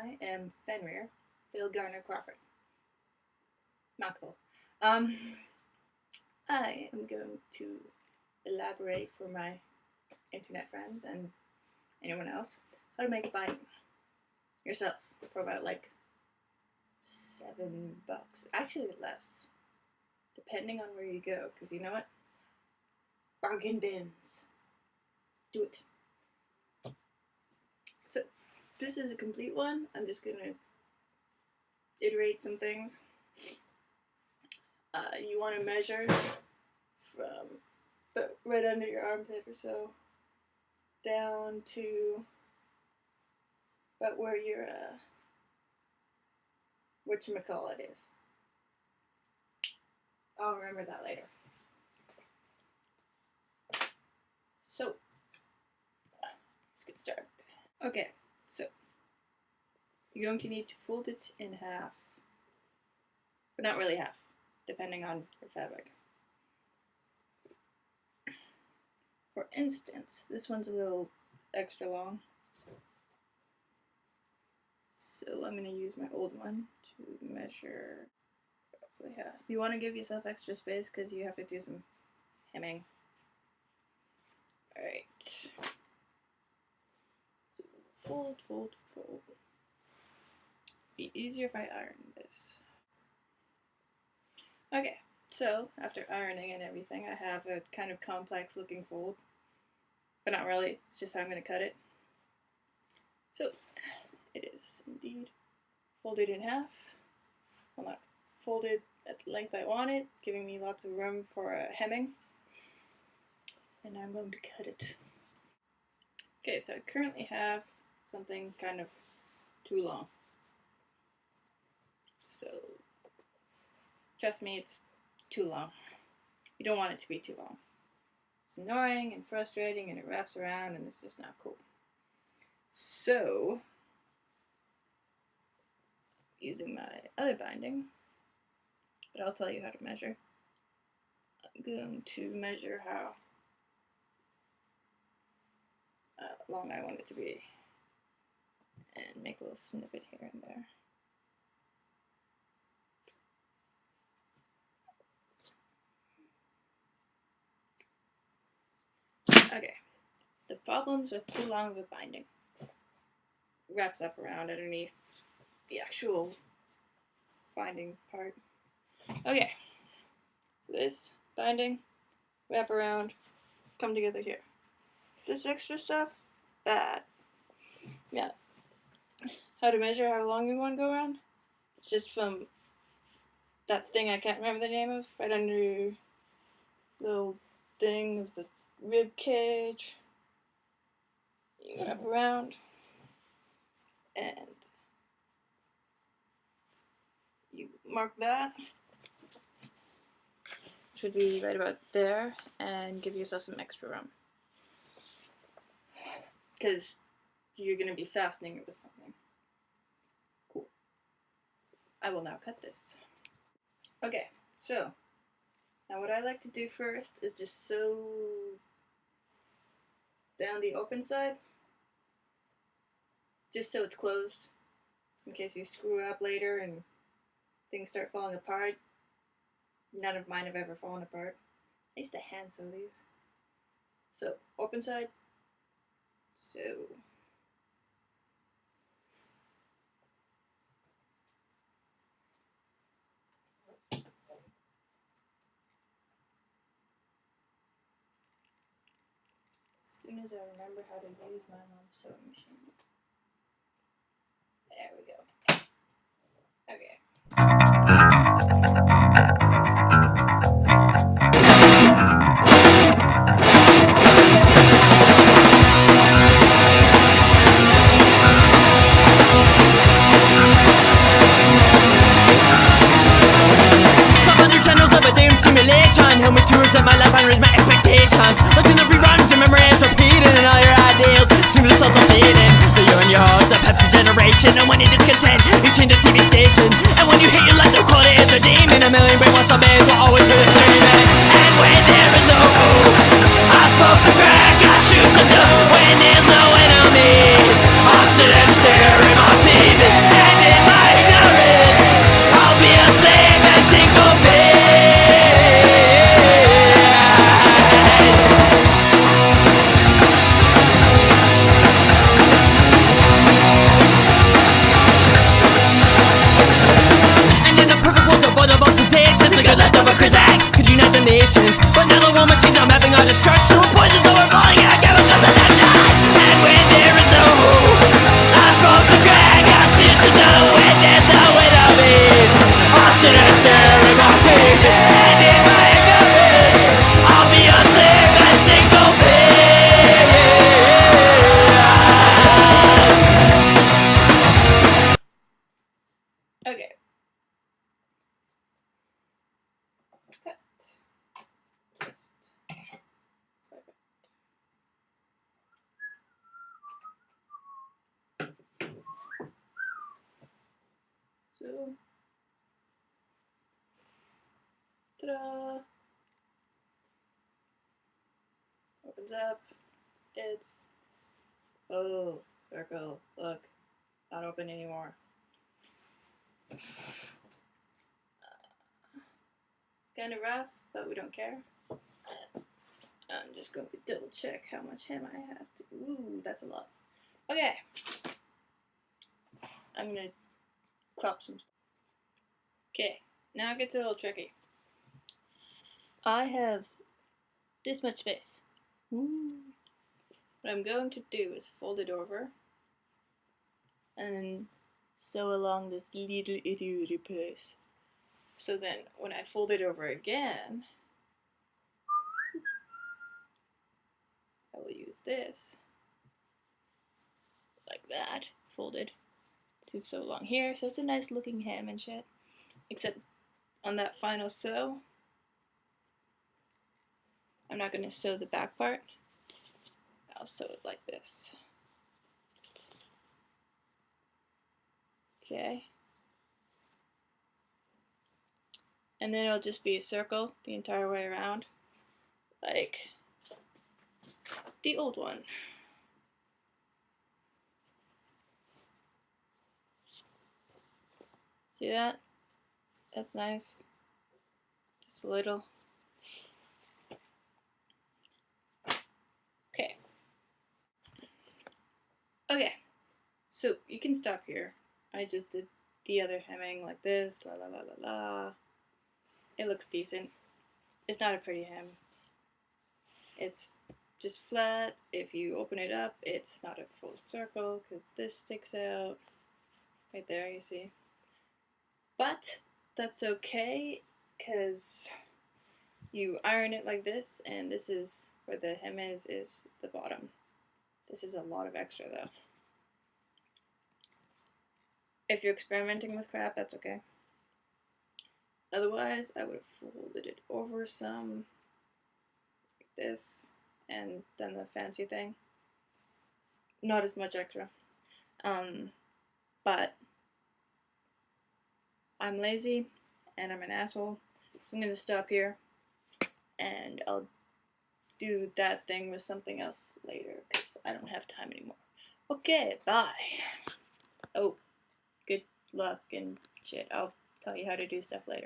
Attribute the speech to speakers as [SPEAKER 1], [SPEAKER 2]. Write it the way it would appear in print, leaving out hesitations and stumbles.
[SPEAKER 1] I am Fenrir, Phil Garner Crawford. Mouthful. I am going to elaborate for my internet friends and anyone else how to make a binding yourself for about like $7, actually less, depending on where you go, because you know what? Bargain bins. Do it. So, this is a complete one. I'm just gonna iterate some things. You want to measure from right under your armpit or so down to about where your whatchamacallit is. I'll remember that later. So, let's get started. Okay, so you're going to need to fold it in half, but not really half, depending on your fabric. For instance, this one's a little extra long, so I'm going to use my old one to measure roughly half. You want to give yourself extra space because you have to do some hemming. Alright. So fold, fold, fold. Be easier if I iron this. Okay, so after ironing and everything, I have a kind of complex looking fold. But not really, it's just how I'm going to cut it. So, it is indeed folded in half. I'm not folded at the length I want it, giving me lots of room for hemming. And I'm going to cut it. Okay, so I currently have something kind of too long. So, trust me, it's too long. You don't want it to be too long. It's annoying and frustrating and it wraps around and it's just not cool. So, using my other binding, but I'll tell you how to measure. I'm going to measure how long I want it to be and make a little snippet here and there. Okay, the problems with too long of a binding wraps up around underneath the actual binding part. Okay, so this binding, wrap around, come together here. This extra stuff, bad. Yeah, how to measure how long you want to go around? It's just from that thing I can't remember the name of, right under your little thing of the rib cage. You wrap around and you mark that, should be right about there, and give yourself some extra room because you're going to be fastening it with something. Cool. I will now cut this. Okay, so now what I like to do first is just sew down the open side, just so it's closed, in case you screw up later and things start falling apart. None of mine have ever fallen apart. I used to hand sew these. So, open side, sew. As soon as I remember how to use my mom's sewing machine. There we go. Okay.
[SPEAKER 2] Help me to reset my life and raise my expectations. Looking at reruns and memories repeating, and all your ideals seem to self-defeating. So you and your heart's a Pepsi generation, and when you're discontent, you change the TV station. And when you hate your life, they'll call it a demon. A million brainwashed zombies will always be dreaming. And when there is no hope, I smoke the crack, I shoot the dough. When there's no enemies, I sit and stare at my TV.
[SPEAKER 1] opens up, it's full circle. Look, not open anymore. It's kind of rough, but we don't care. I'm just going to double check how much hem I have. Ooh, that's a lot. Okay. I'm going to crop some stuff. Okay, now it gets a little tricky. I have this much space. Ooh. What I'm going to do is fold it over and sew along this little itty place. So then when I fold it over again, I will use this like that, folded, to sew along here. So it's a nice looking hem and shit. Except on that final sew, I'm not going to sew the back part. I'll sew it like this. Okay. And then it'll just be a circle the entire way around, like the old one. See that? That's nice. Just a little. Okay. Okay. So you can stop here. I just did the other hemming like this. La la la la la. It looks decent. It's not a pretty hem. It's just flat. If you open it up, it's not a full circle because this sticks out. Right there, you see. But that's okay because you iron it like this, and this is where the hem is the bottom. This is a lot of extra though. If you're experimenting with crap, that's okay. Otherwise, I would have folded it over some, like this, and done the fancy thing. Not as much extra. But I'm lazy, and I'm an asshole, so I'm going to stop here, and I'll do that thing with something else later, because I don't have time anymore. Okay, bye. Oh, good luck and shit. I'll tell you how to do stuff later.